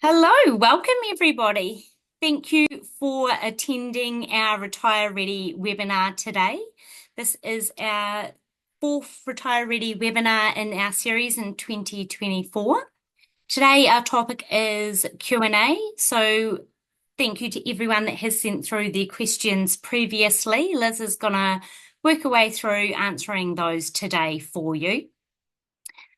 Hello, welcome everybody. Thank you for attending our Retire Ready webinar today. This is our fourth Retire Ready webinar in our series in 2024. Today our topic is Q&A, so thank you to everyone that has sent through their questions previously. Liz is going to work her way through answering those today for you.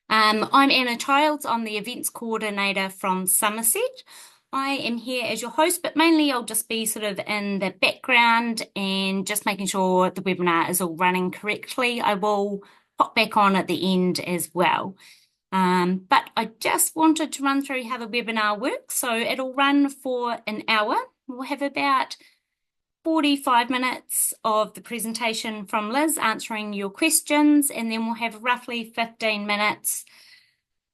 I'm Anna Childs. I'm the events coordinator from Somerset. I am here as your host, but mainly I'll just be sort of in the background and just making sure the webinar is all running correctly. I will pop back on at the end as well. But I just wanted to run through how the webinar works. So it'll run for an hour. We'll have about 45 minutes of the presentation from Liz answering your questions, and then we'll have roughly 15 minutes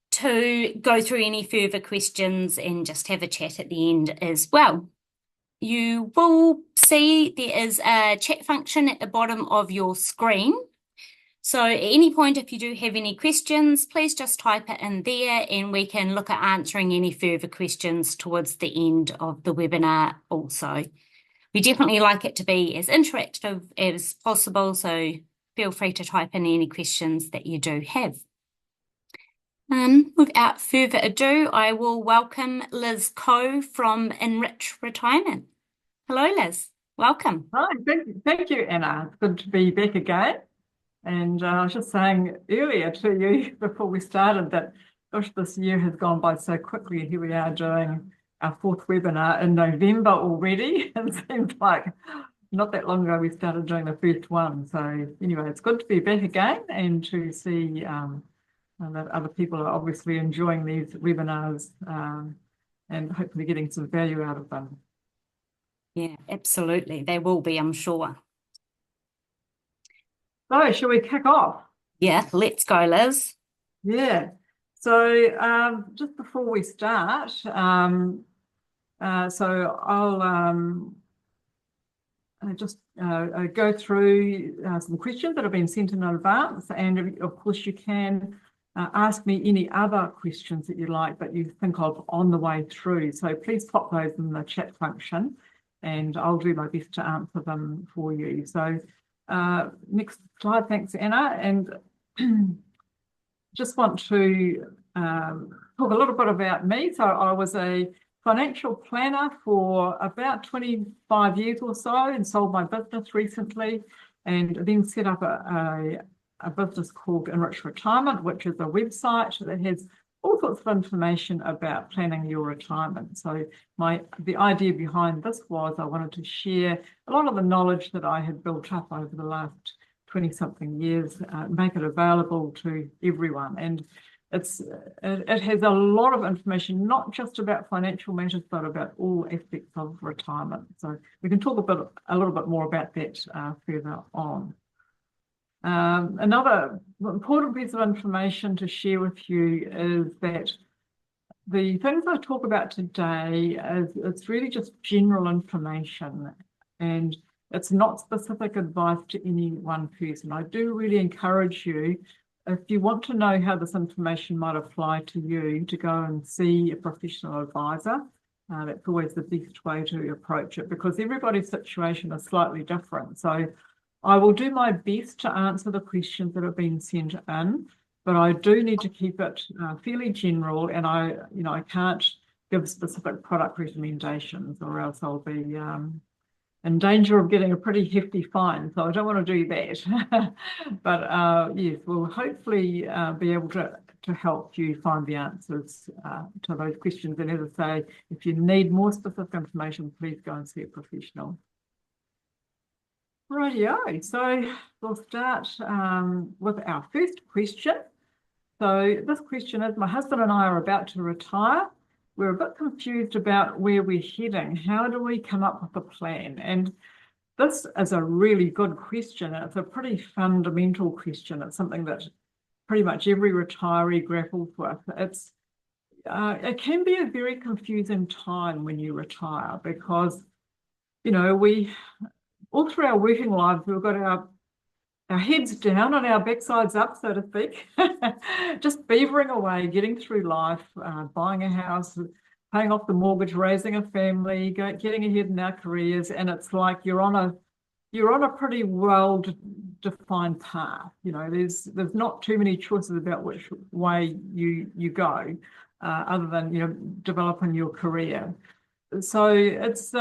to go through any further questions and just have a chat at the end as well. You will see there is a chat function at the bottom of your screen. So at any point, if you do have any questions, please just type it in there and we can look at answering any further questions towards the end of the webinar also. We definitely like it to be as interactive as possible, so feel free to type in any questions that you do have. Without further ado, I will welcome Liz Koh from Enrich Retirement. Hello, Liz. Welcome. Hi, thank you, Anna. It's good to be back again. And I was just saying earlier to you before we started that, gosh, this year has gone by so quickly. Here we are doing our fourth webinar in November already. It seems like not that long ago we started doing the first one. So anyway, it's good to be back again and to see that other people are obviously enjoying these webinars and hopefully getting some value out of them. Yeah, absolutely. They will be, I'm sure. So shall we kick off? Yeah, let's go, Liz. Yeah. So just before we start, so I'll just go through some questions that have been sent in advance, and of course you can ask me any other questions that you like that you think of on the way through. So please pop those in the chat function, and I'll do my best to answer them for you. So next slide, thanks, Anna, and just want to talk a little bit about me. So I was a financial planner for about 25 years or so and sold my business recently, and then set up a business called Enrich Retirement, which is a website that has all sorts of information about planning your retirement. So the idea behind this was I wanted to share a lot of the knowledge that I had built up over the last 20-something years, make it available to everyone. And it has a lot of information, not just about financial matters, but about all aspects of retirement. So we can talk a little bit more about that further on. Another important piece of information to share with you is that the things I talk about today it's really just general information, and it's not specific advice to any one person. I do really encourage you, if you want to know how this information might apply to you, to go and see a professional advisor. That's always the best way to approach it, because everybody's situation is slightly different. So I will do my best to answer the questions that have been sent in, but I do need to keep it fairly general, and I can't give specific product recommendations, or else I'll be in danger of getting a pretty hefty fine. So I don't want to do that. But yes, we'll hopefully be able to help you find the answers to those questions. And as I say, if you need more specific information, please go and see a professional. Rightio, so we'll start with our first question. So this question is, my husband and I are about to retire. We're a bit confused about where we're heading. How do we come up with a plan? And this is a really good question. It's a pretty fundamental question. It's something that pretty much every retiree grapples with. It can be a very confusing time when you retire, because, we all through our working lives, we've got our heads down and our backsides up, so to speak, just beavering away, getting through life, buying a house, paying off the mortgage, raising a family, getting ahead in our careers, and it's like you're on a pretty well defined path. You know, there's not too many choices about which way you go, other than, you know, developing your career. So it's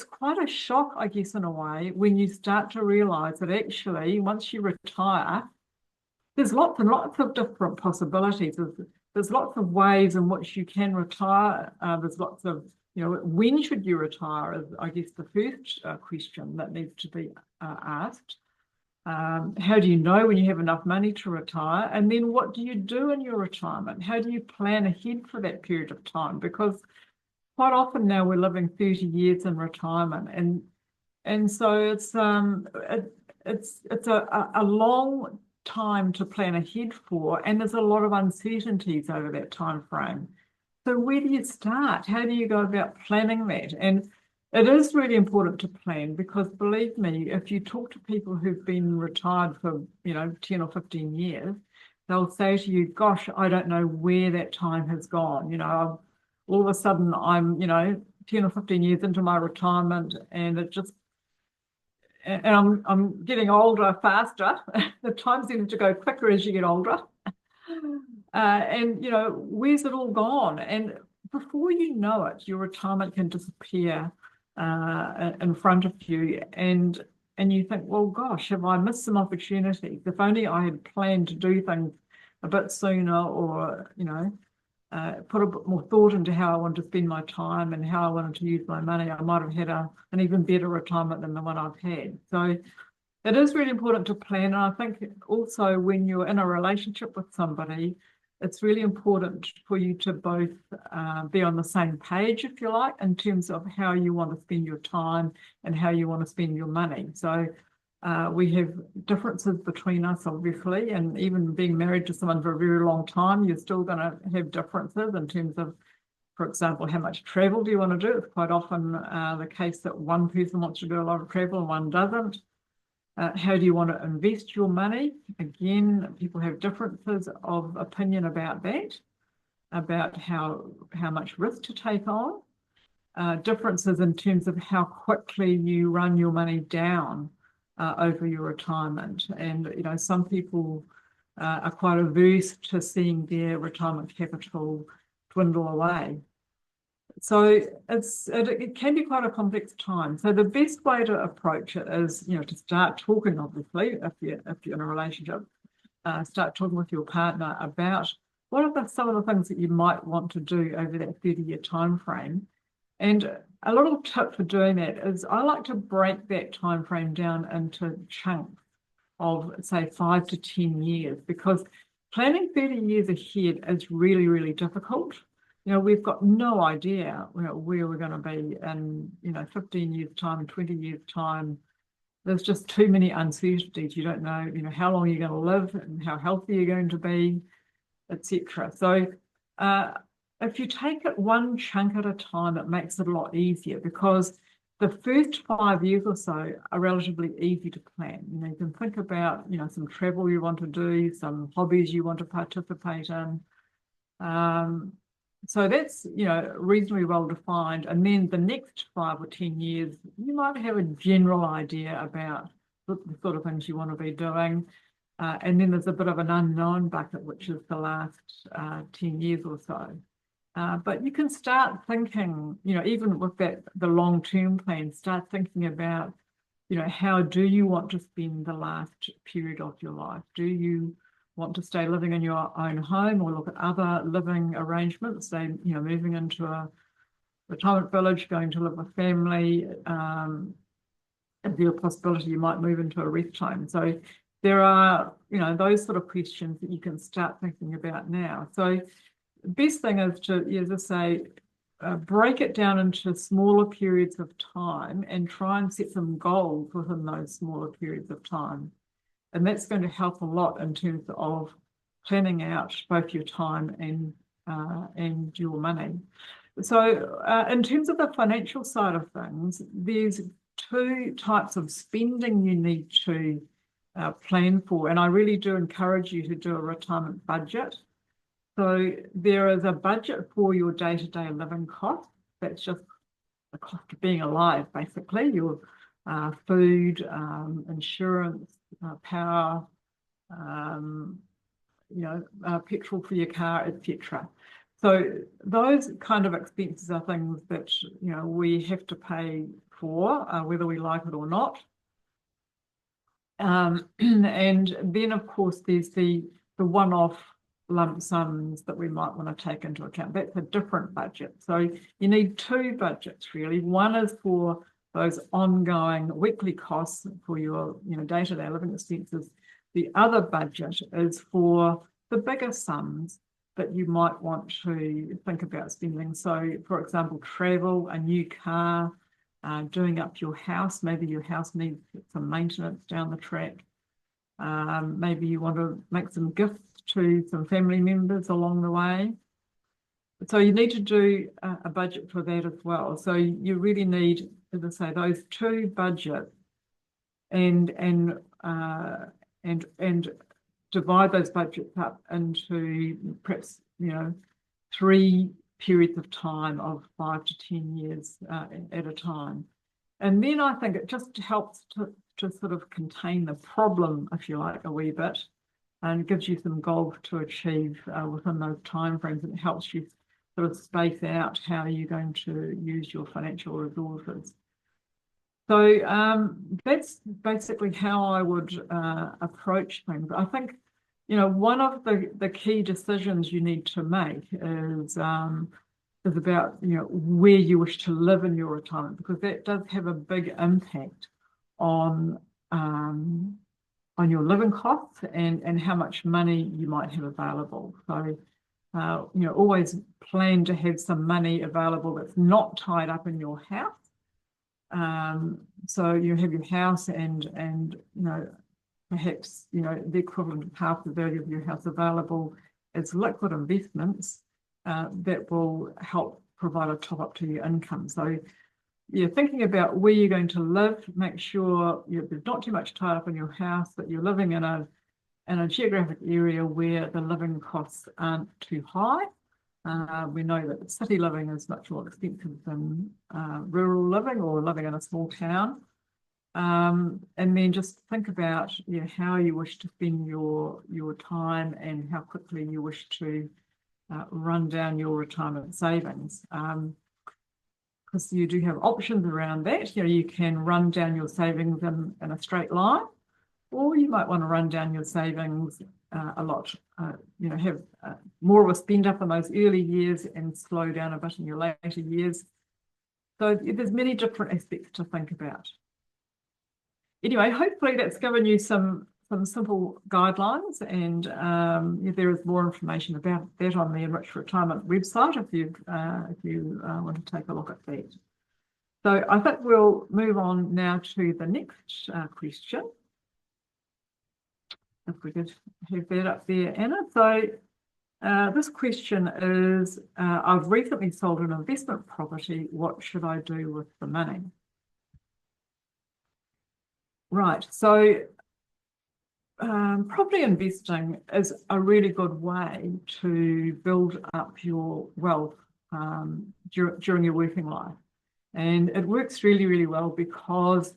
quite a shock, I guess, in a way, when you start to realize that actually once you retire, there's lots and lots of different possibilities. There's lots of ways in which you can retire. There's lots of, you know, when should you retire is, I guess, the first question that needs to be asked. How do you know when you have enough money to retire? And then what do you do in your retirement? How do you plan ahead for that period of time? Because quite often now we're living 30 years in retirement, and so it's a long time to plan ahead for, and there's a lot of uncertainties over that time frame. So where do you start? How do you go about planning that? And it is really important to plan, because believe me, if you talk to people who've been retired for, you know, 10 or 15 years, they'll say to you, gosh, I don't know where that time has gone. You know, all of a sudden I'm, you know, 10 or 15 years into my retirement, and it just, and I'm getting older faster. The time seems to go quicker as you get older. And, you know, where's it all gone? And before you know it, your retirement can disappear in front of you. And you think, well, gosh, have I missed some opportunities? If only I had planned to do things a bit sooner, or, you know, put a bit more thought into how I want to spend my time and how I wanted to use my money, I might have had an even better retirement than the one I've had. So it is really important to plan. And I think also when you're in a relationship with somebody, it's really important for you to both be on the same page, if you like, in terms of how you want to spend your time and how you want to spend your money. So we have differences between us, obviously, and even being married to someone for a very long time, you're still going to have differences in terms of, for example, how much travel do you want to do? It's quite often the case that one person wants to do a lot of travel and one doesn't. How do you want to invest your money? Again, people have differences of opinion about that, about how much risk to take on. Differences in terms of how quickly you run your money down over your retirement. And, you know, some people are quite averse to seeing their retirement capital dwindle away. So it can be quite a complex time. So the best way to approach it is, you know, to start talking, obviously, if you're in a relationship, start talking with your partner about what are some of the things that you might want to do over that 30-year time frame. And a little tip for doing that is I like to break that time frame down into chunks of, say, 5 to 10 years, because planning 30 years ahead is really, really difficult. You know, we've got no idea, you know, where we're going to be in, you know, 15 years' time, 20 years' time. There's just too many uncertainties. You don't know, you know, how long you're going to live and how healthy you're going to be, etc. So if you take it one chunk at a time, it makes it a lot easier, because the first 5 years or so are relatively easy to plan. You know, you can think about, you know, some travel you want to do, some hobbies you want to participate in. So that's, you know, reasonably well defined. And then the next 5 or 10 years, you might have a general idea about the sort of things you want to be doing. And then there's a bit of an unknown bucket, which is the last 10 years or so. But you can start thinking, you know, even with that, the long-term plan, start thinking about, you know, how do you want to spend the last period of your life? Do you want to stay living in your own home, or look at other living arrangements, say, you know, moving into a retirement village, going to live with family? Is there a possibility you might move into a rest home? So there are, you know, those sort of questions that you can start thinking about now. So the best thing is to, as I say, break it down into smaller periods of time and try and set some goals within those smaller periods of time. And that's going to help a lot in terms of planning out both your time and your money. So in terms of the financial side of things, there's 2 types of spending you need to plan for. And I really do encourage you to do a retirement budget. So there is a budget for your day-to-day living costs. That's just the cost of being alive, basically, your food, insurance, power, petrol for your car, etc. So those kind of expenses are things that we have to pay for, whether we like it or not. And then, of course, there's the one-off lump sums that we might want to take into account. That's a different budget. So you need two budgets, really. One is for those ongoing weekly costs for your day-to-day living expenses. The other budget is for the bigger sums that you might want to think about spending. So, for example, travel, a new car, doing up your house. Maybe your house needs some maintenance down the track. Maybe you want to make some gifts to some family members along the way. So you need to do a budget for that as well. So you really need, as I say, those two budgets and divide those budgets up into perhaps 3 periods of time of 5 to 10 years at a time. And then I think it just helps to sort of contain the problem, if you like, a wee bit, and gives you some goals to achieve within those timeframes, and it helps you sort of space out how you're going to use your financial resources. So that's basically how I would approach things. I think, one of the key decisions you need to make is about, where you wish to live in your retirement, because that does have a big impact on your living costs and how much money you might have available. So, always plan to have some money available that's not tied up in your house. So you have your house and perhaps the equivalent of half the value of your house available as liquid investments that will help provide a top up to your income. So you're thinking about where you're going to live. Make sure there's not too much tied up in your house, that you're living in a geographic area where the living costs aren't too high. We know that city living is much more expensive than rural living or living in a small town. And then just think about how you wish to spend your time and how quickly you wish to run down your retirement savings. Because you do have options around that. You can run down your savings in a straight line, or you might want to run down your savings a lot, have more of a spend up in those early years and slow down a bit in your later years. So there's many different aspects to think about. Anyway, hopefully that's given you some simple guidelines, and there is more information about that on the Enriched Retirement website if you want to take a look at that. So I think we'll move on now to the next question. If we could have that up there, Anna. So this question is, I've recently sold an investment property. What should I do with the money? Right, so property investing is a really good way to build up your wealth during your working life. And it works really, really well because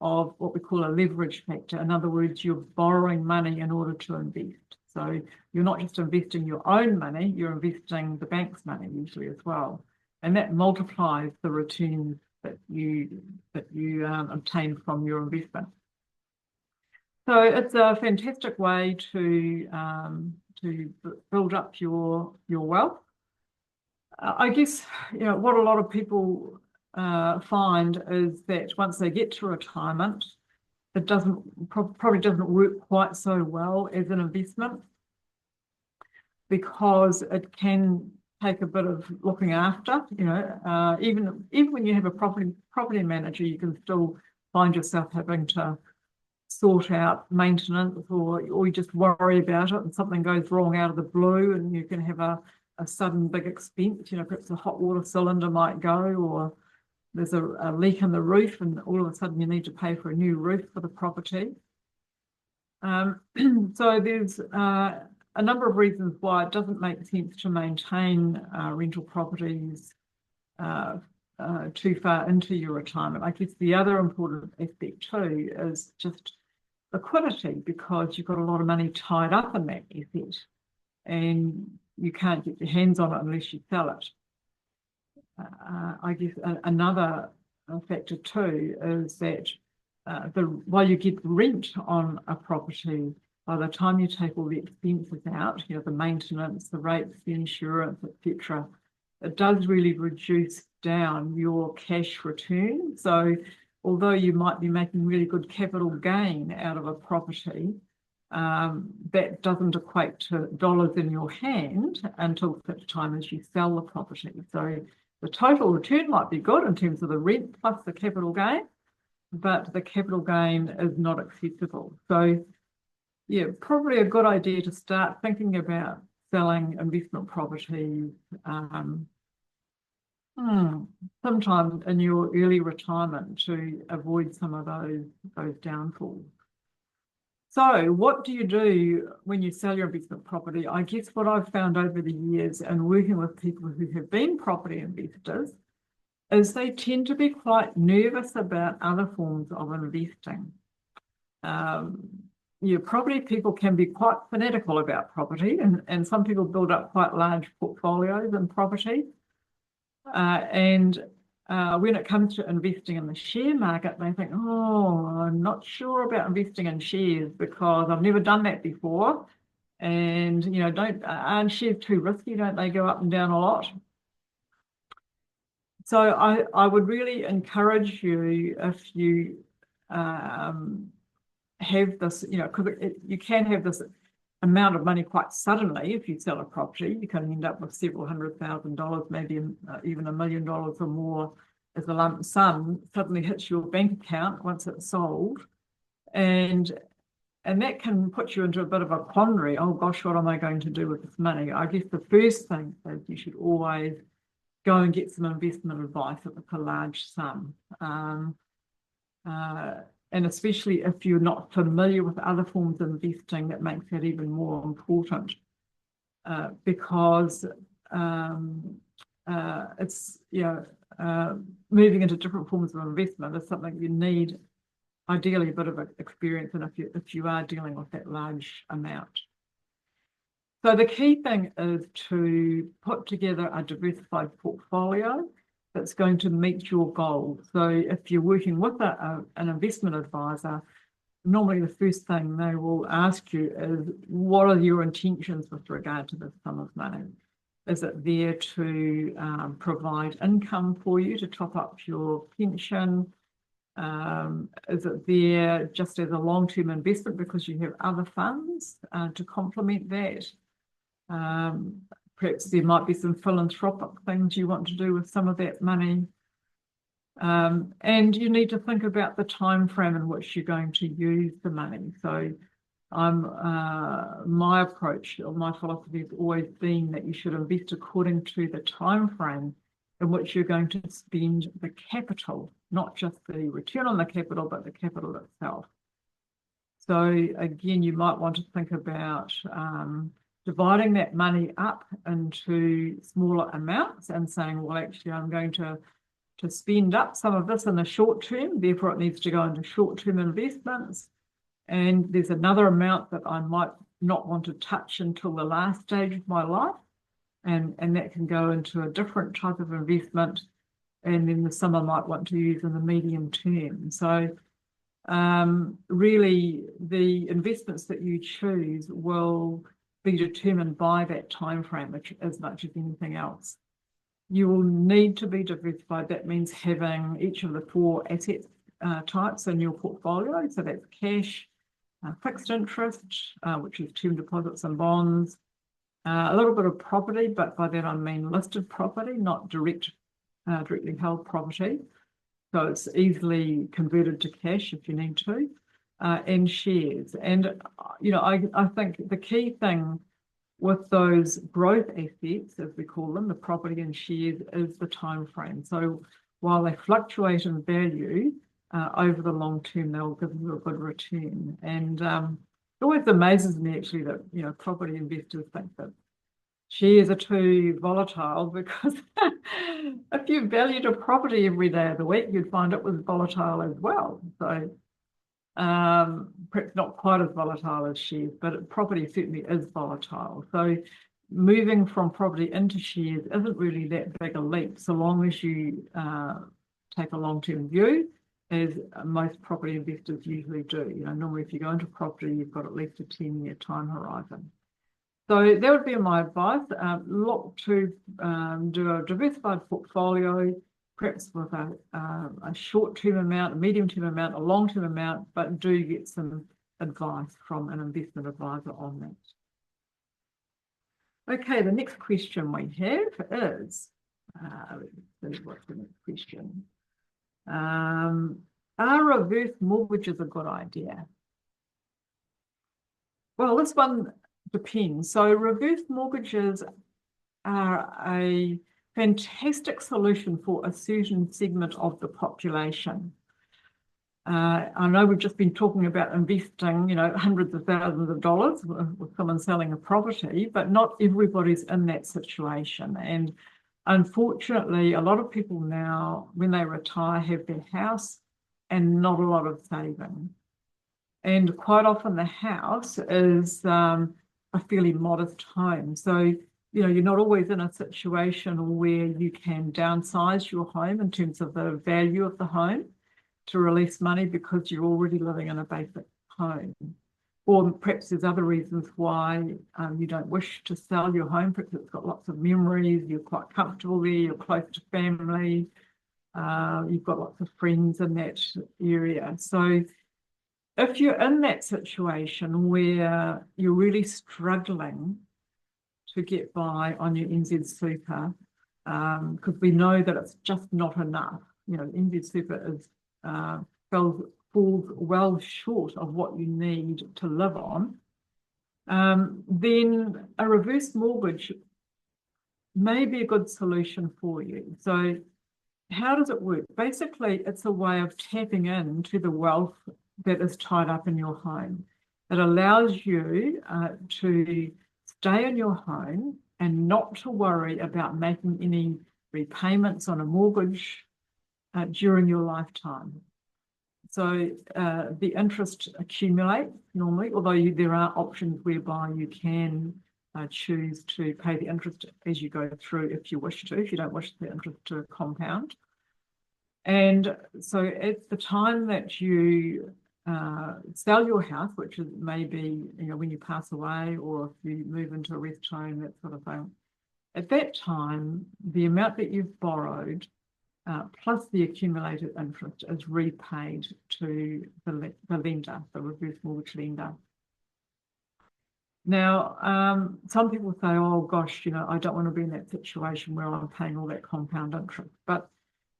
of what we call a leverage factor. In other words, you're borrowing money in order to invest. So you're not just investing your own money, you're investing the bank's money usually as well. And that multiplies the returns that you obtain from your investment. So it's a fantastic way to build up your wealth. I guess what a lot of people find is that once they get to retirement, it probably doesn't work quite so well as an investment, because it can take a bit of looking after. Even when you have a property manager, you can still find yourself having to sort out maintenance, or you just worry about it and something goes wrong out of the blue and you can have a sudden big expense. Perhaps a hot water cylinder might go, or there's a leak in the roof and all of a sudden you need to pay for a new roof for the property. So there's a number of reasons why it doesn't make sense to maintain rental properties too far into your retirement. I guess the other important aspect too is just liquidity, because you've got a lot of money tied up in that asset and you can't get your hands on it unless you sell it. I guess another factor too is that while you get rent on a property, by the time you take all the expenses out, the maintenance, the rates, the insurance, etc., it does really reduce down your cash return. So although you might be making really good capital gain out of a property, that doesn't equate to dollars in your hand until such time as you sell the property. So the total return might be good in terms of the rent plus the capital gain, but the capital gain is not accessible. So yeah, probably a good idea to start thinking about selling investment properties sometime in your early retirement to avoid some of those downfalls. So what do you do when you sell your investment property? I guess what I've found over the years and working with people who have been property investors is they tend to be quite nervous about other forms of investing. Property people can be quite fanatical about property, and some people build up quite large portfolios in property. When it comes to investing in the share market, they think, oh, I'm not sure about investing in shares because I've never done that before. And, aren't shares too risky? Don't they go up and down a lot? So I would really encourage you, if you have this, because you can have this amount of money quite suddenly. If you sell a property, you can end up with several $100,000, maybe even $1 million or more as a lump sum suddenly hits your bank account once it's sold. And that can put you into a bit of a quandary. Oh gosh, what am I going to do with this money? I guess the first thing is you should always go and get some investment advice if it's a large sum. And especially if you're not familiar with other forms of investing, that makes that even more important, because it's, moving into different forms of investment is something you need ideally a bit of experience in if you are dealing with that large amount. So the key thing is to put together a diversified portfolio that's going to meet your goals. So if you're working with an investment advisor, normally the first thing they will ask you is, what are your intentions with regard to this sum of money? Is it there to provide income for you to top up your pension? Is it there just as a long-term investment because you have other funds to complement that? Perhaps there might be some philanthropic things you want to do with some of that money. And you need to think about the time frame in which you're going to use the money. So my approach or my philosophy has always been that you should invest according to the time frame in which you're going to spend the capital, not just the return on the capital, but the capital itself. So again, you might want to think about dividing that money up into smaller amounts and saying, well, actually, I'm going to spend up some of this in the short term, therefore it needs to go into short-term investments. And there's another amount that I might not want to touch until the last stage of my life. And that can go into a different type of investment. And then the sum I might want to use in the medium term. So really, the investments that you choose will be determined by that time frame as much as anything else. You will need to be diversified. That means having each of the 4 asset types in your portfolio. So that's cash, fixed interest, which is term deposits and bonds, a little bit of property, but by that I mean listed property, not directly held property. So it's easily converted to cash if you need to. And shares. And, I think the key thing with those growth assets, as we call them, the property and shares, is the time frame. So while they fluctuate in value, over the long term, they'll give you a good return. And always amazes me actually that, property investors think that shares are too volatile, because if you valued a property every day of the week, you'd find it was volatile as well. So perhaps not quite as volatile as shares, but property certainly is volatile. So moving from property into shares isn't really that big a leap, so long as you take a long-term view, as most property investors usually do. Normally if you go into property, you've got at least a 10-year time horizon. So that would be my advice. Look to do a diversified portfolio, perhaps with a short-term amount, a medium-term amount, a long-term amount, but do get some advice from an investment advisor on that. Okay, the next question we have is, let's see what's the next question. Are reverse mortgages a good idea? Well, this one depends. So reverse mortgages are a fantastic solution for a certain segment of the population. I know we've just been talking about investing, hundreds of thousands of dollars with someone selling a property, but not everybody's in that situation. And unfortunately, a lot of people now, when they retire, have their house and not a lot of saving. And quite often the house is a fairly modest home. So, you're not always in a situation where you can downsize your home in terms of the value of the home to release money, because you're already living in a basic home. Or perhaps there's other reasons why you don't wish to sell your home. Perhaps it's got lots of memories, you're quite comfortable there, you're close to family, you've got lots of friends in that area. So if you're in that situation where you're really struggling to get by on your NZ Super, because we know that it's just not enough. NZ Super is falls well short of what you need to live on, then a reverse mortgage may be a good solution for you. So how does it work? Basically, it's a way of tapping into the wealth that is tied up in your home. It allows you to stay in your home and not to worry about making any repayments on a mortgage during your lifetime. So the interest accumulates normally, although there are options whereby you can choose to pay the interest as you go through if you wish to, if you don't wish the interest to compound. And so at the time that you sell your house, which is maybe when you pass away or if you move into a rest home, that sort of thing, at that time, the amount that you've borrowed plus the accumulated interest is repaid to the lender, the reverse mortgage lender. Now, some people say, oh gosh, I don't want to be in that situation where I'm paying all that compound interest, but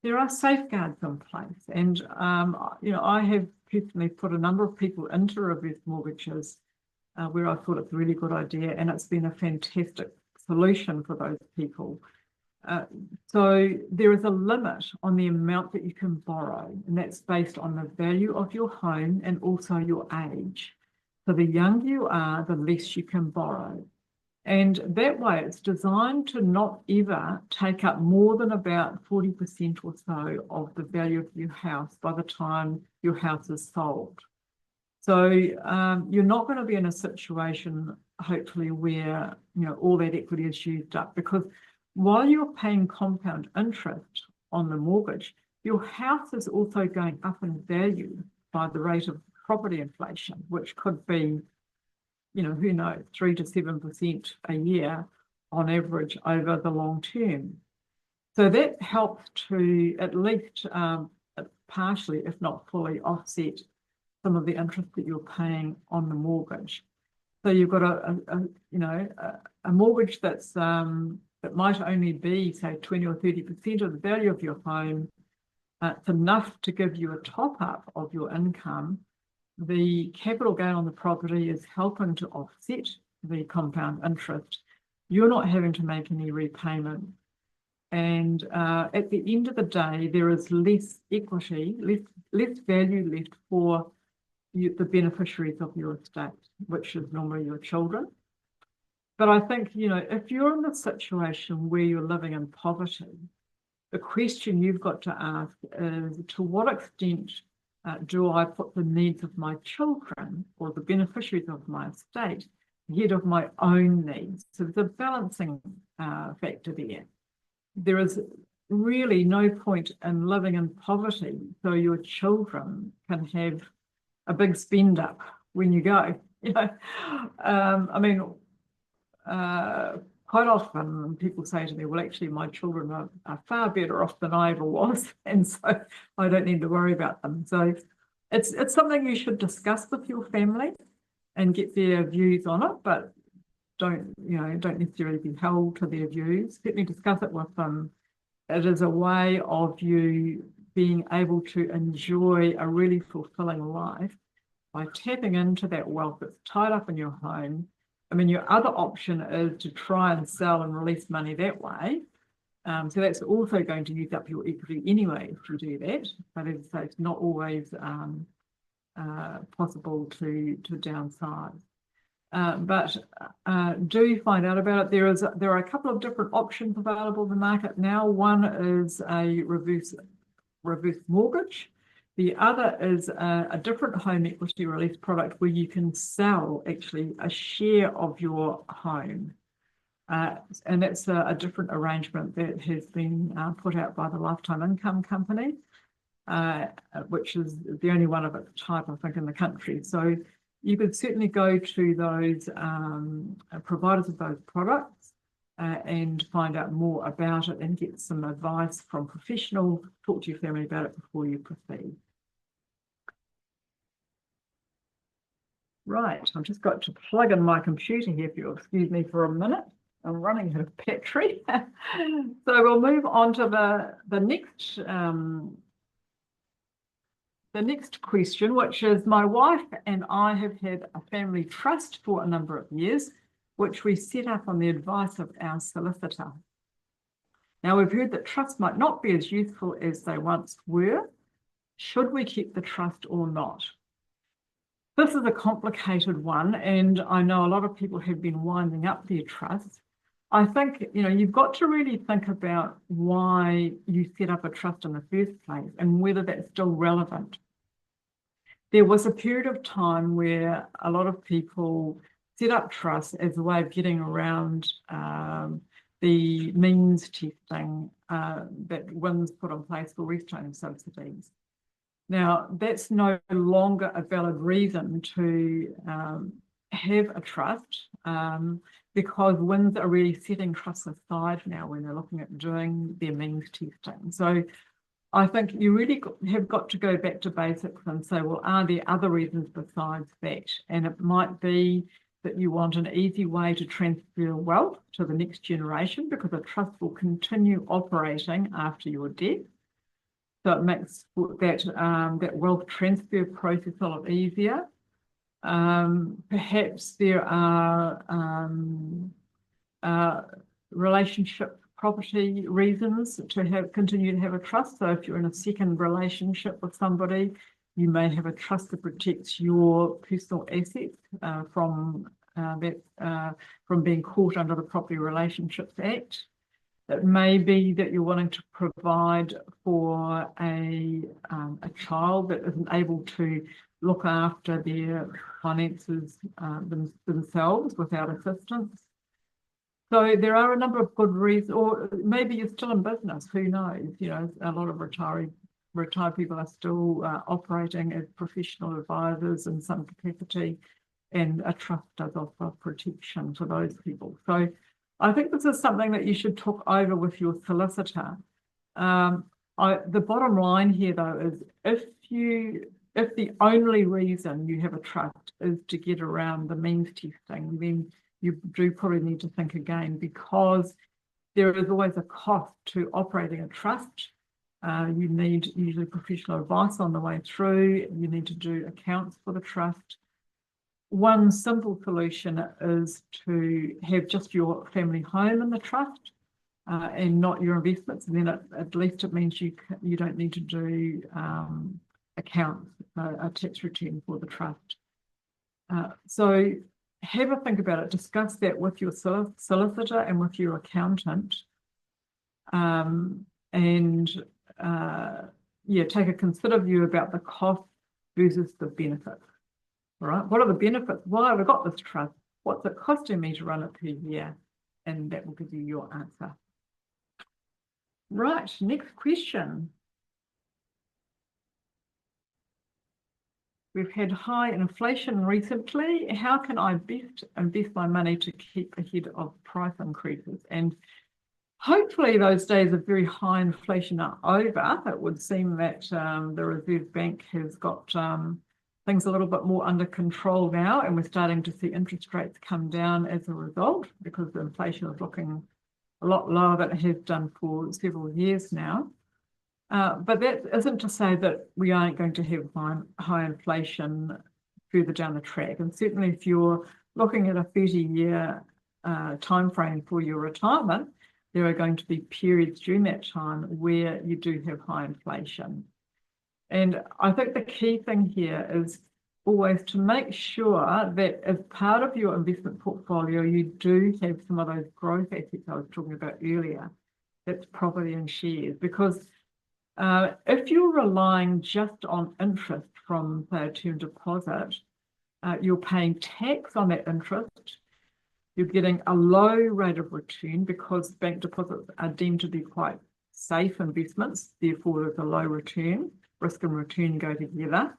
there are safeguards in place. And, I have personally put a number of people into reverse mortgages where I thought it's a really good idea, and it's been a fantastic solution for those people. So there is a limit on the amount that you can borrow, and that's based on the value of your home and also your age. So the younger you are, the less you can borrow. And that way it's designed to not ever take up more than about 40% or so of the value of your house by the time your house is sold. So you're not going to be in a situation, hopefully, where all that equity is used up, because while you're paying compound interest on the mortgage, your house is also going up in value by the rate of property inflation, which could be, who knows, 3 to 7% a year on average over the long term. So that helps to at least partially, if not fully, offset some of the interest that you're paying on the mortgage. So you've got a mortgage that's that might only be, say, 20 or 30% of the value of your home. It's enough to give you a top up of your income. The capital gain on the property is helping to offset the compound interest. You're not having to make any repayment. And at the end of the day, there is less equity, less value left for the beneficiaries of your estate, which is normally your children. But I think, if you're in a situation where you're living in poverty, the question you've got to ask is, to what extent do I put the needs of my children or the beneficiaries of my estate ahead of my own needs? So there's a balancing factor there. There is really no point in living in poverty so your children can have a big spend up when you go. I mean, quite often people say to me, well, actually, my children are far better off than I ever was, and so I don't need to worry about them. So it's something you should discuss with your family and get their views on it, but don't necessarily be held to their views. Certainly discuss it with them. It is a way of you being able to enjoy a really fulfilling life by tapping into that wealth that's tied up in your home. I mean, your other option is to try and sell and release money that way. So that's also going to use up your equity anyway if you do that. But as I say, it's not always possible to downsize. But do find out about it. There are a couple of different options available in the market now. One is a reverse mortgage. The other is a different home equity release product where you can sell actually a share of your home. And that's a different arrangement that has been put out by the Lifetime Income Company, which is the only one of its type, I think, in the country. So you could certainly go to those providers of those products and find out more about it and get some advice from professionals. Talk to your family about it before you proceed. Right, I've just got to plug in my computer here, if you'll excuse me for a minute. I'm running out of battery. So we'll move on to the next question, which is, my wife and I have had a family trust for a number of years, which we set up on the advice of our solicitor. Now, we've heard that trusts might not be as useful as they once were. Should we keep the trust or not? This is a complicated one, and I know a lot of people have been winding up their trusts. I think, you've got to really think about why you set up a trust in the first place and whether that's still relevant. There was a period of time where a lot of people set up trusts as a way of getting around the means testing that WINS put in place for rest-home subsidies. Now, that's no longer a valid reason to have a trust because WINS are really setting trusts aside now when they're looking at doing their means testing. So I think you really have got to go back to basics and say, well, are there other reasons besides that? And it might be that you want an easy way to transfer wealth to the next generation because a trust will continue operating after your death. So it makes that wealth transfer process a lot easier. Perhaps there are relationship property reasons to continue to have a trust. So if you're in a second relationship with somebody, you may have a trust that protects your personal assets from being caught under the Property Relationships Act. It may be that you're wanting to provide for a child that isn't able to look after their finances themselves without assistance. So there are a number of good reasons, or maybe you're still in business, who knows? A lot of retired people are still operating as professional advisors in some capacity, and a trust does offer protection for those people. So I think this is something that you should talk over with your solicitor. The bottom line here, though, is if the only reason you have a trust is to get around the means testing, then you do probably need to think again, because there is always a cost to operating a trust. You need usually professional advice on the way through. You need to do accounts for the trust. One simple solution is to have just your family home in the trust and not your investments, and then at least it means you don't need to do account, a tax return for the trust. So have a think about it, discuss that with your solicitor and with your accountant, and take a considered view about the cost versus the benefits. All right, what are the benefits? Why have I got this trust? What's it costing me to run it per year? And that will give you your answer. Right, next question. We've had high inflation recently. How can I best invest my money to keep ahead of price increases? And hopefully those days of very high inflation are over. It would seem that the Reserve Bank has got things a little bit more under control now, and we're starting to see interest rates come down as a result, because the inflation is looking a lot lower than it has done for several years now. But that isn't to say that we aren't going to have high inflation further down the track. And certainly if you're looking at a 30-year time frame for your retirement, there are going to be periods during that time where you do have high inflation. And I think the key thing here is always to make sure that as part of your investment portfolio, you do have some of those growth assets I was talking about earlier. That's property and shares, because if you're relying just on interest from, say, a term deposit, you're paying tax on that interest. You're getting a low rate of return because bank deposits are deemed to be quite safe investments. Therefore, there's a low return. Risk and return go together.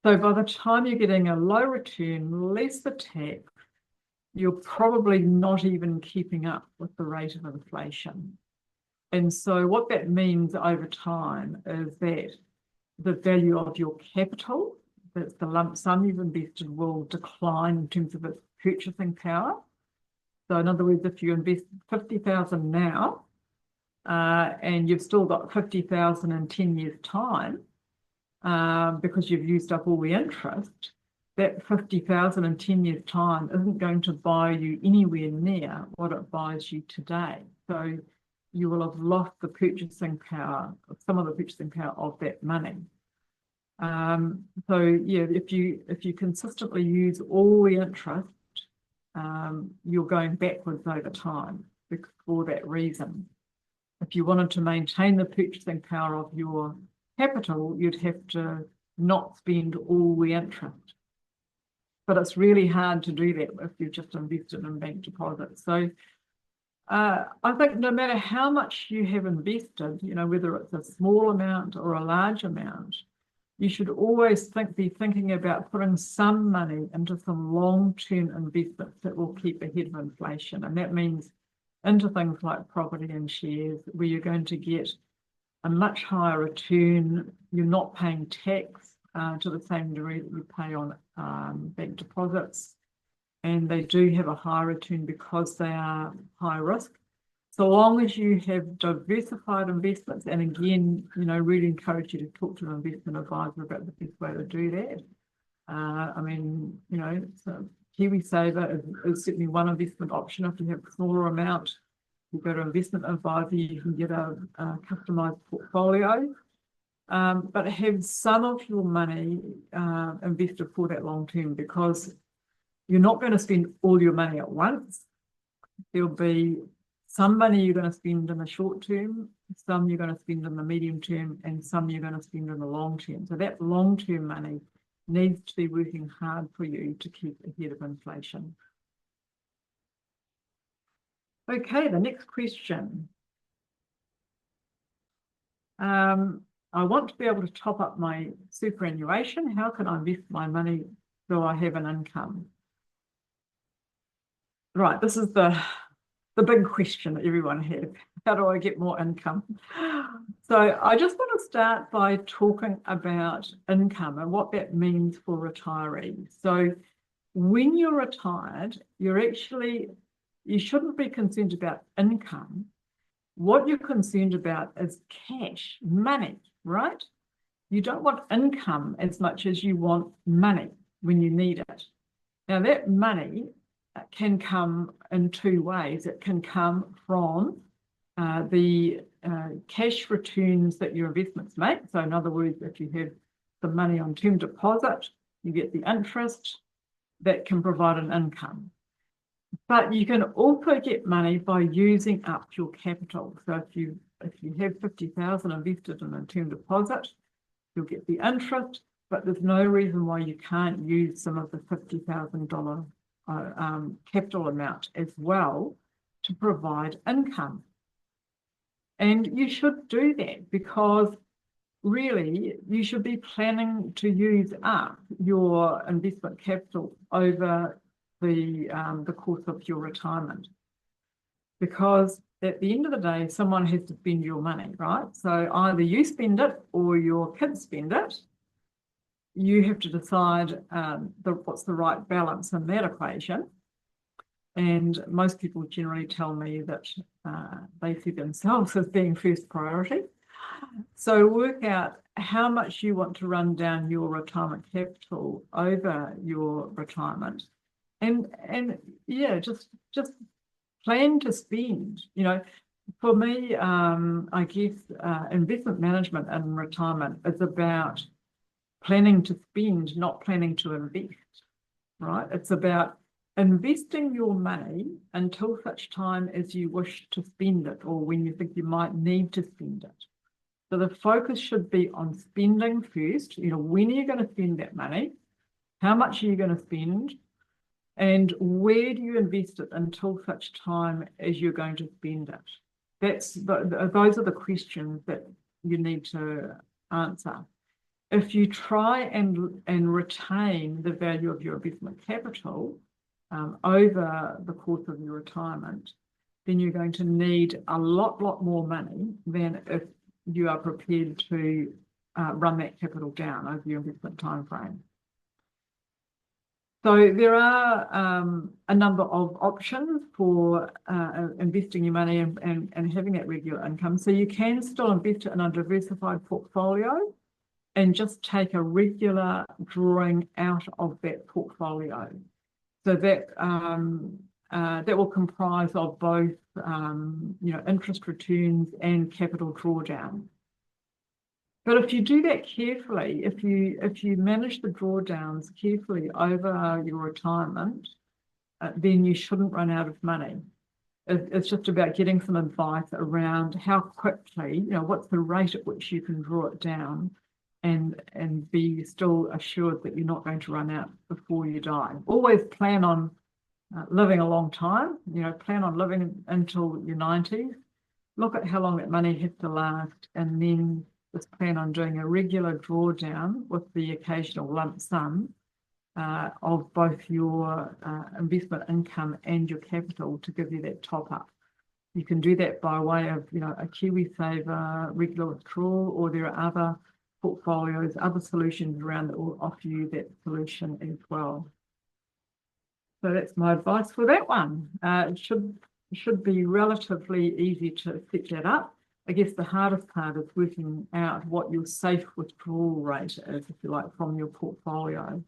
So by the time you're getting a low return, less the tax, you're probably not even keeping up with the rate of inflation. And so what that means over time is that the value of your capital, that's the lump sum you've invested, will decline in terms of its purchasing power. So in other words, if you invest 50,000 now, and you've still got 50,000 in 10 years' time, because you've used up all the interest, that 50,000 in 10 years' time isn't going to buy you anywhere near what it buys you today. So you will have lost the purchasing power, some of the purchasing power of that money. So yeah, if you consistently use all the interest, you're going backwards over time for that reason. If you wanted to maintain the purchasing power of your capital, you'd have to not spend all the interest. But it's really hard to do that if you've just invested in bank deposits. So I think no matter how much you have invested, whether it's a small amount or a large amount, you should always be thinking about putting some money into some long-term investments that will keep ahead of inflation. And that means into things like property and shares, where you're going to get a much higher return. You're not paying tax to the same degree that you pay on bank deposits. And they do have a higher return because they are high risk. So long as you have diversified investments, and again, really encourage you to talk to an investment advisor about the best way to do that. So KiwiSaver is certainly one investment option. If you have a smaller amount, you go to an investment advisor, you can get a customized portfolio. But have some of your money invested for that long term, because you're not going to spend all your money at once. There'll be some money you're going to spend in the short term, some you're going to spend in the medium term, and some you're going to spend in the long term. So that long-term money needs to be working hard for you to keep ahead of inflation. Okay, the next question. I want to be able to top up my superannuation. How can I invest my money so I have an income? Right, this is the big question that everyone has. How do I get more income? So I just want to start by talking about income and what that means for retirees. So when you're retired, you shouldn't be concerned about income. What you're concerned about is cash, money, right? You don't want income as much as you want money when you need it. Now that money can come in two ways. It can come from the cash returns that your investments make. So in other words, if you have the money on term deposit, you get the interest that can provide an income. But you can also get money by using up your capital. So if you have 50,000 invested in a term deposit, you'll get the interest, but there's no reason why you can't use some of the $50,000 capital amount as well to provide income. And you should do that because really you should be planning to use up your investment capital over the course of your retirement. Because at the end of the day, someone has to spend your money, right? So either you spend it or your kids spend it. You have to decide what's the right balance in that equation. And most people generally tell me that they see themselves as being first priority. So work out how much you want to run down your retirement capital over your retirement. And yeah, just plan to spend. You know, for me, I guess investment management and retirement is about planning to spend, not planning to invest, right? It's about investing your money until such time as you wish to spend it or when you think you might need to spend it. So the focus should be on spending first. You know, when are you going to spend that money? How much are you going to spend? And where do you invest it until such time as you're going to spend it? Those are the questions that you need to answer. If you try and retain the value of your investment capital over the course of your retirement, then you're going to need a lot more money than if you are prepared to run that capital down over your investment time frame. So there are a number of options for investing your money and having that regular income. So you can still invest it in a diversified portfolio and just take a regular drawing out of that portfolio. So that that will comprise of both interest returns and capital drawdown. But if you do that carefully, if you manage the drawdowns carefully over your retirement, then you shouldn't run out of money. It's just about getting some advice around how quickly, what's the rate at which you can draw it down and be still assured that you're not going to run out before you die. Always plan on living a long time, plan on living until your 90s. Look at how long that money has to last and then just plan on doing a regular drawdown with the occasional lump sum of both your investment income and your capital to give you that top up. You can do that by way of, a KiwiSaver regular withdrawal, or there are other portfolios, other solutions around that will offer you that solution as well. So that's my advice for that one. It should be relatively easy to set that up. I guess the hardest part is working out what your safe withdrawal rate is, if you like, from your portfolio.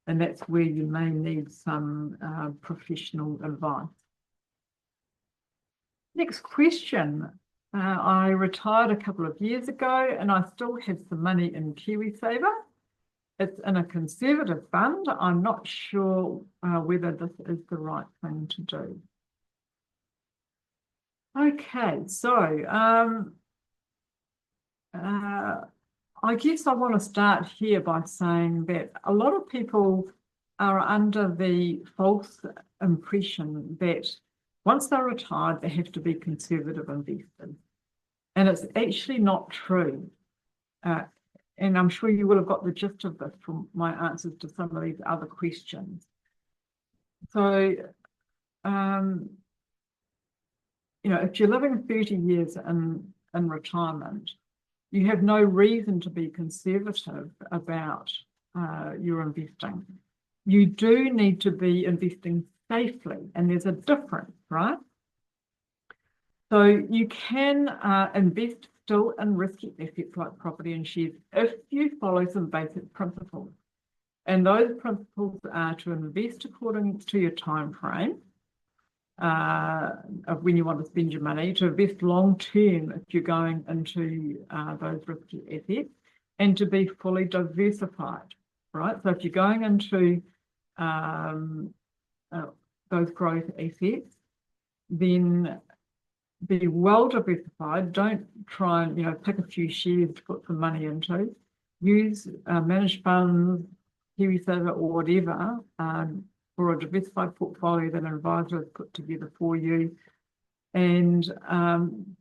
And that's where you may need some professional advice. Next question. I retired a couple of years ago and I still have some money in KiwiSaver. It's in a conservative fund. I'm not sure whether this is the right thing to do. Okay, so I guess I want to start here by saying that a lot of people are under the false impression that once they're retired, they have to be conservative investors. And it's actually not true. And I'm sure you will have got the gist of this from my answers to some of these other questions. So, if you're living 30 years in retirement, you have no reason to be conservative about your investing. You do need to be investing safely, and there's a difference, right? So you can invest still in risky assets like property and shares if you follow some basic principles. And those principles are to invest according to your time frame of when you want to spend your money, to invest long term if you're going into those risky assets, and to be fully diversified, right? So if you're going into those growth assets, then be well diversified. Don't try and pick a few shares to put some money into. Use managed funds, KiwiSaver or whatever for a diversified portfolio that an advisor has put together for you. And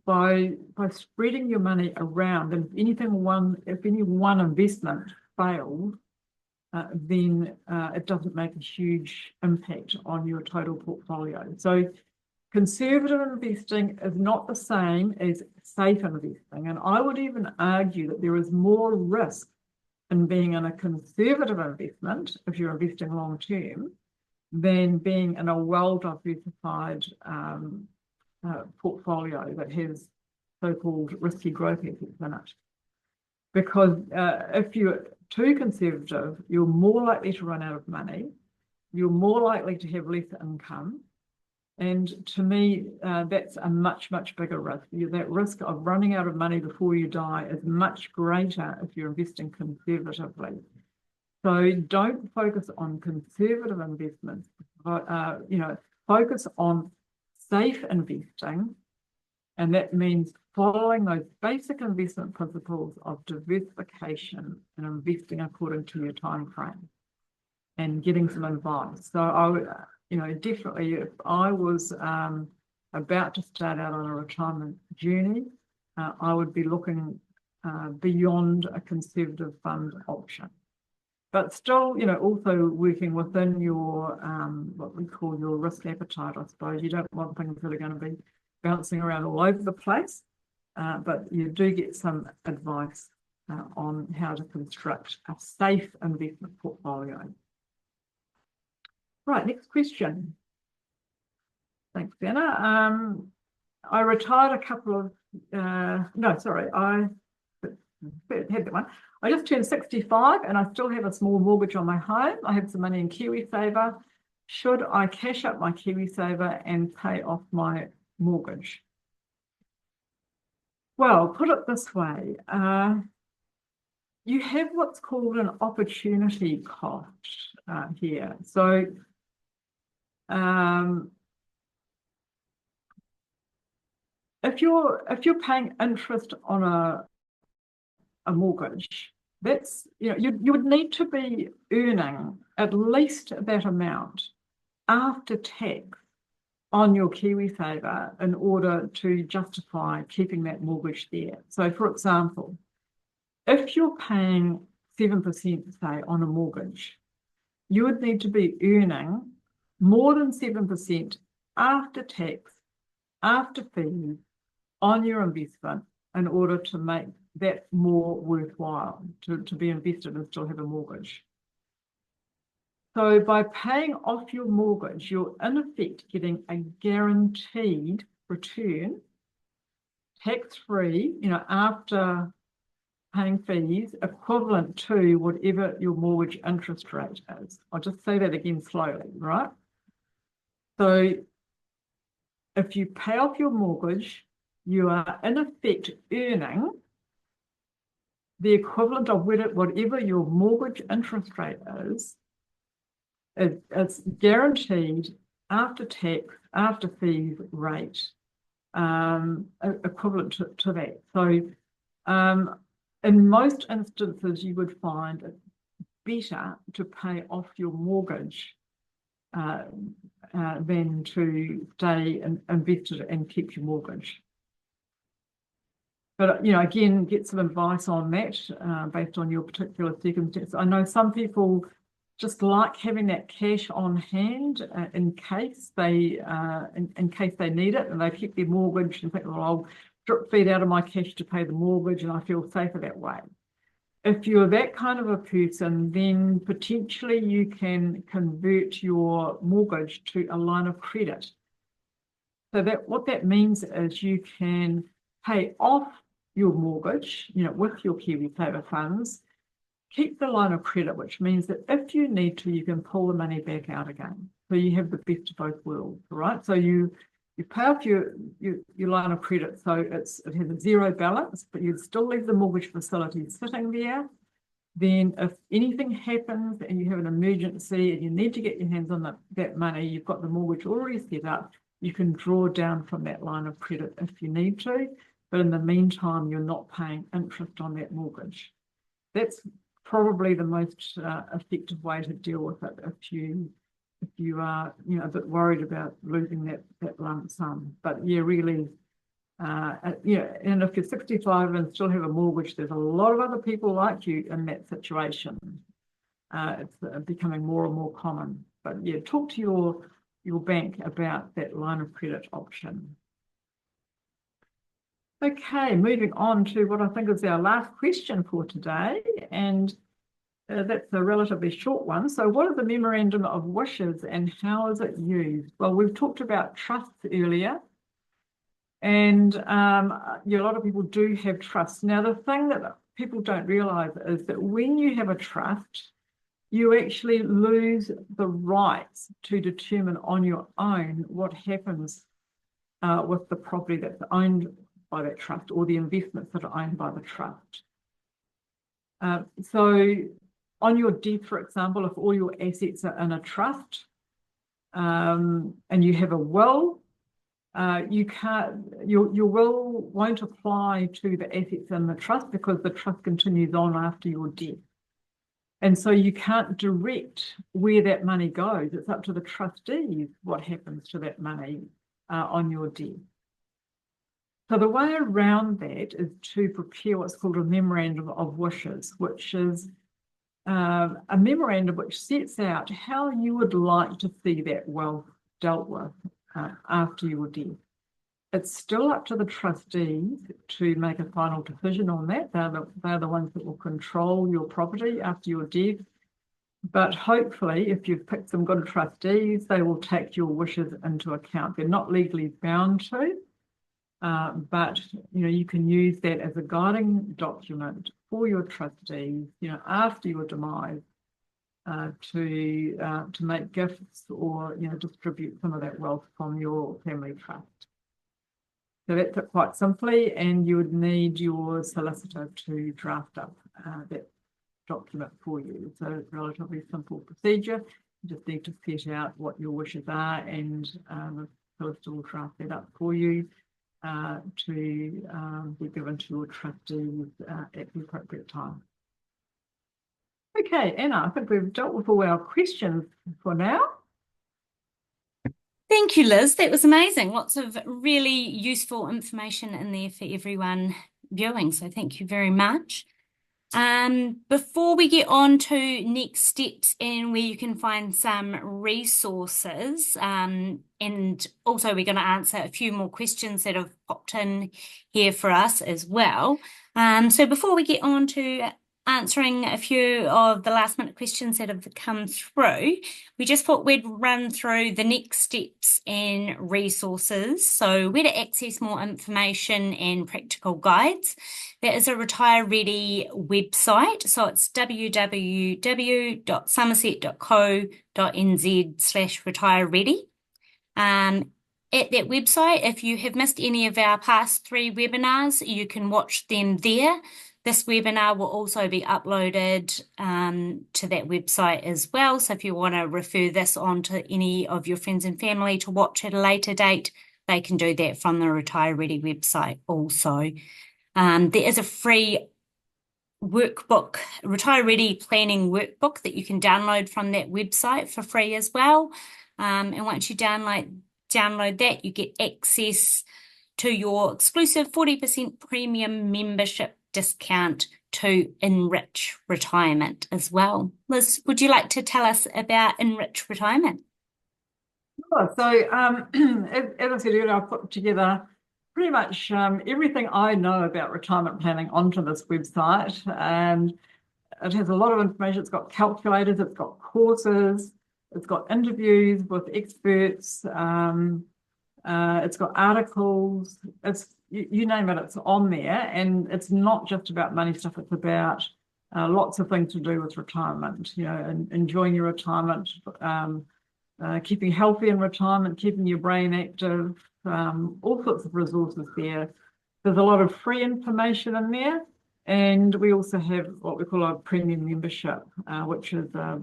by spreading your money around, and if any one investment fails, then it doesn't make a huge impact on your total portfolio. So conservative investing is not the same as safe investing. And I would even argue that there is more risk in being in a conservative investment, if you're investing long term, than being in a well-diversified portfolio that has so-called risky growth assets in it. Because if you're too conservative, you're more likely to run out of money, you're more likely to have less income. And to me, that's a much, much bigger risk. That risk of running out of money before you die is much greater if you're investing conservatively. So don't focus on conservative investments, but focus on safe investing, and that means following those basic investment principles of diversification and investing according to your time frame and getting some advice. So I would, definitely, if I was about to start out on a retirement journey, I would be looking beyond a conservative fund option. But still, also working within your, what we call your risk appetite, I suppose. You don't want things that are going to be bouncing around all over the place, but you do get some advice on how to construct a safe investment portfolio. Right, next question. Thanks, Anna. I retired a couple of, I had that one. I just turned 65 and I still have a small mortgage on my home. I have some money in KiwiSaver. Should I cash up my KiwiSaver and pay off my mortgage? Well, put it this way. You have what's called an opportunity cost here. So if you're paying interest on a mortgage, that's you would need to be earning at least that amount after tax on your KiwiSaver in order to justify keeping that mortgage there. So, for example, if you're paying 7%, say, on a mortgage, you would need to be earning more than 7% after tax, after fees on your investment in order to make that more worthwhile to be invested and still have a mortgage. So by paying off your mortgage, you're in effect getting a guaranteed return, tax-free, after paying fees, equivalent to whatever your mortgage interest rate is. I'll just say that again slowly, right? So if you pay off your mortgage, you are in effect earning the equivalent of whatever your mortgage interest rate is. It's guaranteed after tax, after fees rate, equivalent to that. So in most instances, you would find it better to pay off your mortgage than to stay invested and keep your mortgage. But, again, get some advice on that based on your particular circumstances. I know some people just like having that cash on hand in case they need it, and they keep their mortgage and think, well, I'll drip feed out of my cash to pay the mortgage and I feel safer that way. If you're that kind of a person, then potentially you can convert your mortgage to a line of credit. So what that means is you can pay off your mortgage, with your KiwiSaver funds, keep the line of credit, which means that if you need to, you can pull the money back out again. So you have the best of both worlds, right? So you you pay off your line of credit, so it has a zero balance, but you'd still leave the mortgage facility sitting there. Then if anything happens and you have an emergency and you need to get your hands on that money, you've got the mortgage already set up, you can draw down from that line of credit if you need to. But in the meantime, you're not paying interest on that mortgage. That's probably the most effective way to deal with it if you are a bit worried about losing that lump sum. But yeah, really, and if you're 65 and still have a mortgage, there's a lot of other people like you in that situation. It's becoming more and more common. But yeah, talk to your bank about that line of credit option. Okay, moving on to what I think is our last question for today, and that's a relatively short one. So what is the Memorandum of Wishes and how is it used? Well, we've talked about trusts earlier, and a lot of people do have trusts. Now, the thing that people don't realise is that when you have a trust, you actually lose the rights to determine on your own what happens with the property that's owned by that trust or the investments that are owned by the trust. So on your deed, for example, if all your assets are in a trust and you have a will, your will won't apply to the assets in the trust because the trust continues on after your death. And so you can't direct where that money goes. It's up to the trustees what happens to that money on your death. So the way around that is to prepare what's called a Memorandum of Wishes, which is a memorandum which sets out how you would like to see that wealth dealt with after your death. It's still up to the trustees to make a final decision on that. They're the ones that will control your property after your death. But hopefully, if you've picked some good trustees, they will take your wishes into account. They're not legally bound to, but you can use that as a guiding document for your trustees, after your demise, to make gifts or distribute some of that wealth from your family trust. So that's it quite simply, and you would need your solicitor to draft up that document for you. It's a relatively simple procedure. You just need to set out what your wishes are, and the solicitor will draft that up for you to be given to your trustees at the appropriate time. Okay, Anna, I think we've dealt with all our questions for now. Thank you, Liz. That was amazing. Lots of really useful information in there for everyone viewing. So thank you very much. Before we get on to next steps and where you can find some resources, and also we're going to answer a few more questions that have popped in here for us as well. So before we get on to answering a few of the last minute questions that have come through, we just thought we'd run through the next steps and resources. So where to access more information and practical guides. There is a Retire Ready website. So it's www.somerset.co.nz/retire ready. At that website, if you have missed any of our past 3 webinars, you can watch them there. This webinar will also be uploaded to that website as well. So if you want to refer this on to any of your friends and family to watch at a later date, they can do that from the Retire Ready website also. There is a free workbook, Retire Ready planning workbook that you can download from that website for free as well. And once you download that, you get access to your exclusive 40% premium membership discount to Enrich Retirement as well. Liz, would you like to tell us about Enrich Retirement? Sure. So as I said earlier, I've put together pretty much everything I know about retirement planning onto this website, and it has a lot of information. It's got calculators, it's got courses, it's got interviews with experts, it's got articles, you name it, it's on there. And it's not just about money stuff, it's about lots of things to do with retirement, enjoying your retirement, keeping healthy in retirement, keeping your brain active, all sorts of resources there. There's a lot of free information in there. And we also have what we call a premium membership, which is a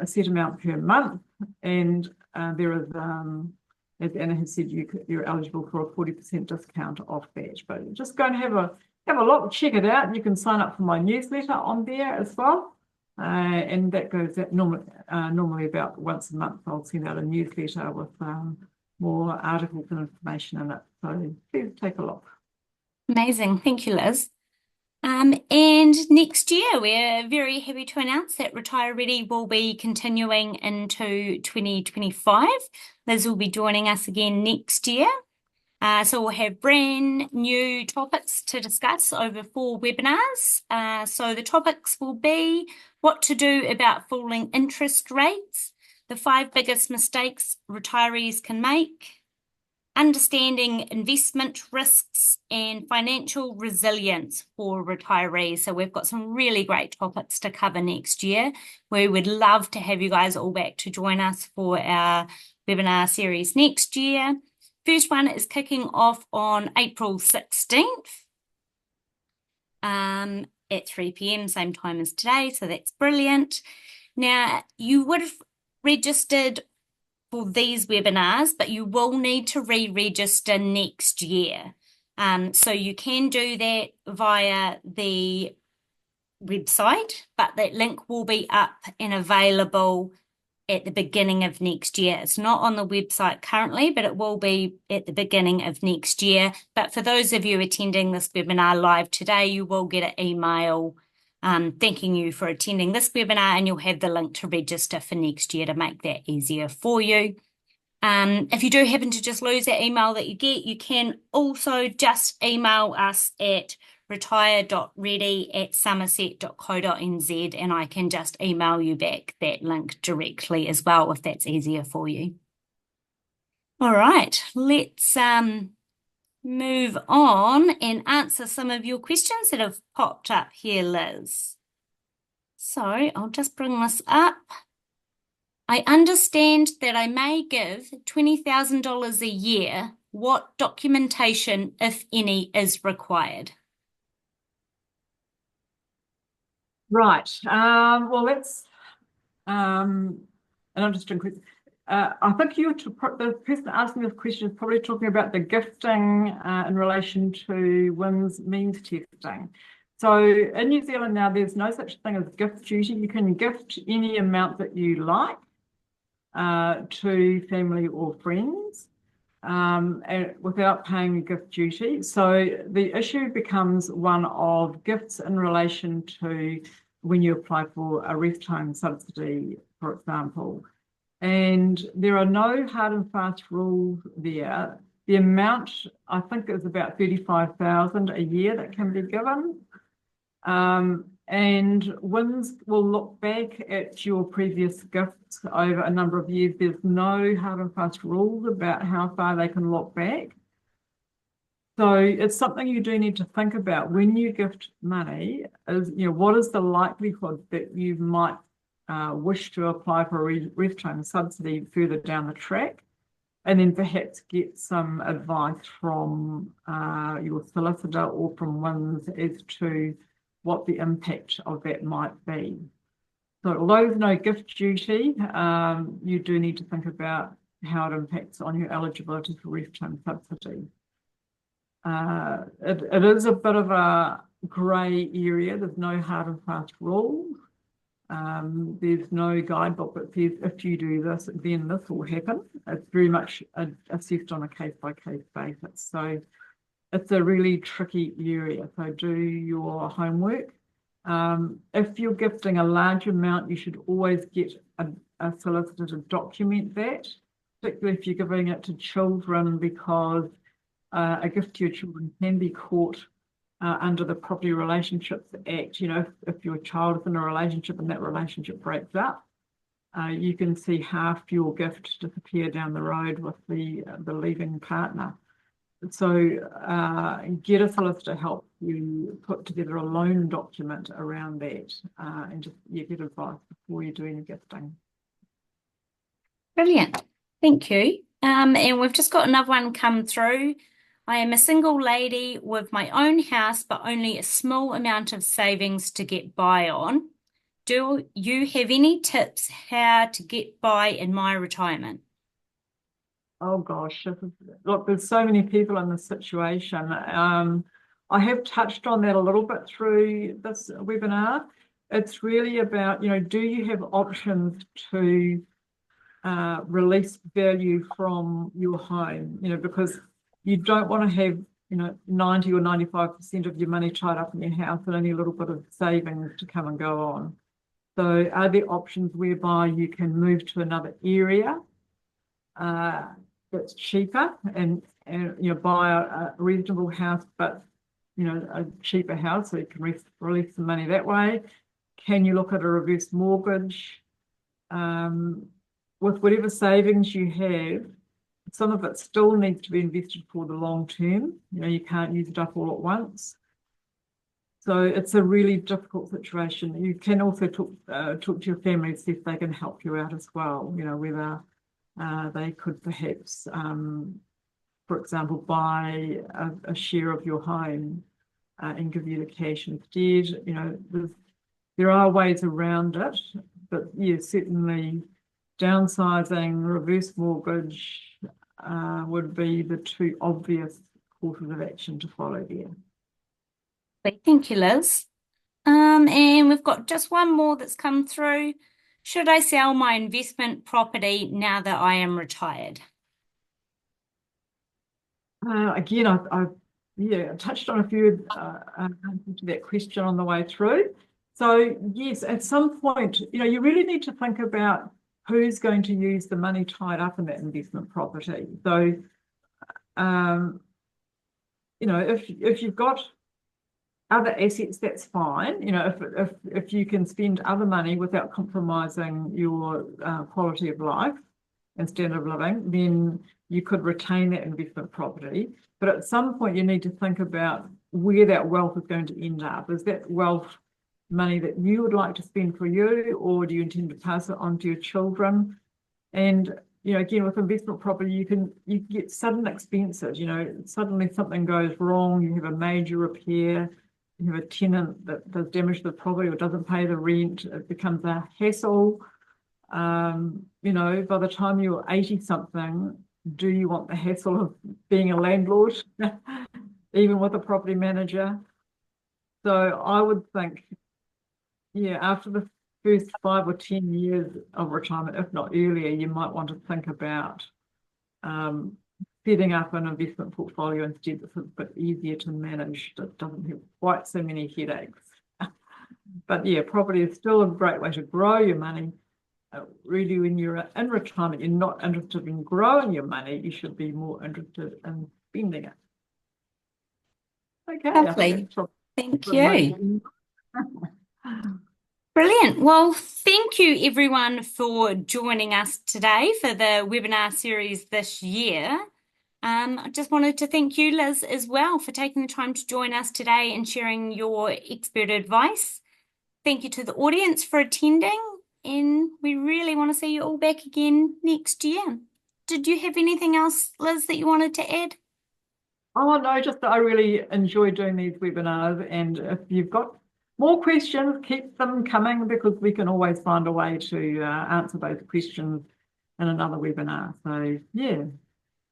set amount per month. And there is, as Anna has said, you're eligible for a 40% discount off that. But just go and have a look, check it out. You can sign up for my newsletter on there as well. And that goes out normally about once a month. I'll send out a newsletter with more articles and information in it. So please take a look. Amazing. Thank you, Liz. And next year, we're very happy to announce that Retire Ready will be continuing into 2025. Liz will be joining us again next year. So we'll have brand new topics to discuss over 4 webinars. So the topics will be what to do about falling interest rates, the 5 biggest mistakes retirees can make, understanding investment risks, and financial resilience for retirees. So we've got some really great topics to cover next year. We would love to have you guys all back to join us for our webinar series next year. First one is kicking off on April 16th at 3 p.m, same time as today, so that's brilliant. Now, you would have registered for these webinars, but you will need to re-register next year. So you can do that via the website, but that link will be up and available at the beginning of next year. It's not on the website currently, but it will be at the beginning of next year. But for those of you attending this webinar live today, you will get an email thanking you for attending this webinar, and you'll have the link to register for next year to make that easier for you. If you do happen to just lose that email that you get, you can also just email us at retire.ready@somerset.co.nz, and I can just email you back that link directly as well if that's easier for you. All right, let's move on and answer some of your questions that have popped up here, Liz. So I'll just bring this up. I understand that I may give $20,000 a year. What documentation, if any, is required? Right. Well, that's an interesting question. I think the person asking this question is probably talking about the gifting in relation to WINS means testing. So in New Zealand now, there's no such thing as gift duty. You can gift any amount that you like to family or friends without paying gift duty. So the issue becomes one of gifts in relation to when you apply for a rest home subsidy, for example. And there are no hard and fast rules there. The amount, I think, is about $35,000 a year that can be given. And WINS will look back at your previous gifts over a number of years. There's no hard and fast rules about how far they can look back. So it's something you do need to think about when you gift money is, what is the likelihood that you might wish to apply for a rest home subsidy further down the track, and then perhaps get some advice from your solicitor or from WINS as to what the impact of that might be. So although there's no gift duty, you do need to think about how it impacts on your eligibility for rest home subsidy. It is a bit of a grey area. There's no hard and fast rules. There's no guidebook that says if you do this, then this will happen. It's very much assessed on a case-by-case basis. So it's a really tricky area. So do your homework. If you're gifting a large amount, you should always get a solicitor to document that, particularly if you're giving it to children, because a gift to your children can be caught under the Property Relationships Act. If your child is in a relationship and that relationship breaks up, you can see half your gift disappear down the road with the leaving partner. So get a solicitor to help you put together a loan document around that, and just get advice before you do any gifting. Brilliant. Thank you. And we've just got another one come through. I am a single lady with my own house, but only a small amount of savings to get by on. Do you have any tips how to get by in my retirement? Oh gosh, look, there's so many people in this situation. I have touched on that a little bit through this webinar. It's really about, do you have options to release value from your home? Because you don't want to have, 90 or 95% of your money tied up in your house and only a little bit of savings to come and go on. So are there options whereby you can move to another area that's cheaper and buy a reasonable house, but a cheaper house, so you can release some money that way? Can you look at a reverse mortgage? With whatever savings you have, some of it still needs to be invested for the long term. You can't use it up all at once. So it's a really difficult situation. You can also talk to your family and see if they can help you out as well, whether they could perhaps, for example, buy a share of your home and give you the cash instead. There are ways around it, but yeah, certainly downsizing, reverse mortgage would be the two obvious courses of action to follow there. Thank you, Liz. And we've got just one more that's come through. Should I sell my investment property now that I am retired? Again, I touched on a few answers to that question on the way through. So yes, at some point, you really need to think about who's going to use the money tied up in that investment property. So, if you've got other assets, that's fine. If you can spend other money without compromising your quality of life and standard of living, then you could retain that investment property. But at some point, you need to think about where that wealth is going to end up. Is that wealth money that you would like to spend for you, or do you intend to pass it on to your children? And again, with investment property, you get sudden expenses. Suddenly something goes wrong, you have a major repair, you have a tenant that does damage to the property or doesn't pay the rent, it becomes a hassle. By the time you're 80 something, do you want the hassle of being a landlord, even with a property manager? So I would think, after the first 5 or 10 years of retirement, if not earlier, you might want to think about setting up an investment portfolio instead that's a bit easier to manage, that doesn't have quite so many headaches. But property is still a great way to grow your money. Really, when you're in retirement, you're not interested in growing your money, you should be more interested in spending it. Okay. Lovely. Thank you. Brilliant. Well, thank you everyone for joining us today for the webinar series this year. I just wanted to thank you, Liz, as well, for taking the time to join us today and sharing your expert advice. Thank you to the audience for attending, and we really want to see you all back again next year. Did you have anything else, Liz, that you wanted to add? Oh, no, just that I really enjoy doing these webinars, and if you've got more questions, keep them coming, because we can always find a way to answer those questions in another webinar. So yeah,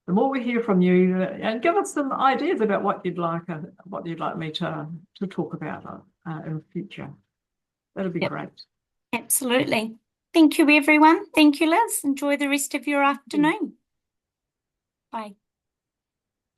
the more we hear from you, and give us some ideas about what you'd like me to talk about in the future. That'd be great. Absolutely. Thank you, everyone. Thank you, Liz. Enjoy the rest of your afternoon. Bye.